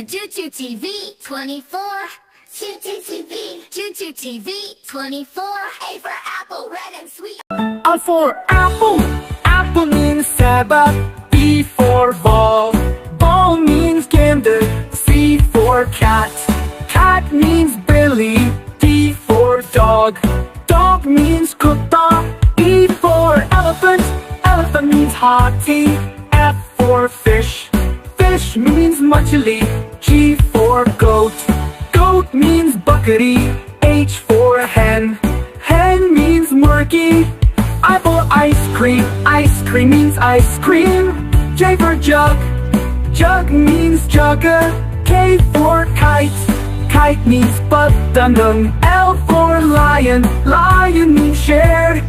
to Chintu TV 24. Chintu TV, Chintu TV 24. A for apple, red and sweet. A for apple, apple means Sabbath. B for ball, ball means gander. C for cat, cat means Billy. D for dog, dog means kutta. E for elephant, elephant means Hathi. F for fish, fish means machli. G for goat, goat means buckety. H for hen, hen means murky. I for ice cream means ice cream. J for jug, jug means jugger. K for kite, kite means buttonum. L for lion, lion means shared.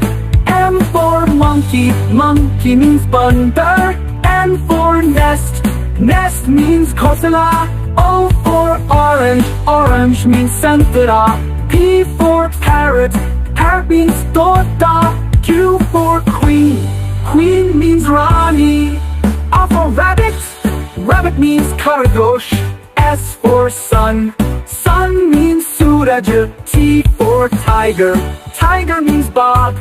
M for monkey, monkey means bunder. N for nest, nest means kosala. O for orange, orange means santara. P for parrot, parrot means tota. Q for queen, queen means Rani. R for rabbit, rabbit means Karagosh. S for sun, sun means Suraj. T for tiger, tiger means Bob.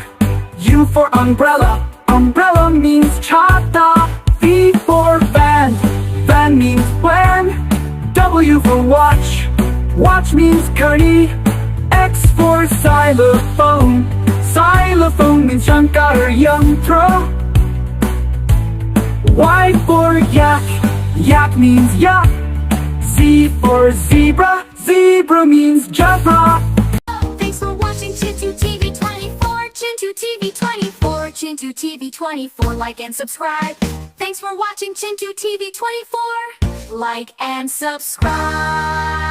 U for umbrella, umbrella means Chata. V for van, van means when. W for watch, watch means Curdy. X for xylophone, xylophone means Shankar Yantra. Y for yak, yak means yak. Z for zebra, zebra means Jabra. Thanks for watching Chintu TV 24. Chintu TV 24. Chintu TV 24. Like and subscribe. Thanks for watching Chintu TV 24. Like and subscribe.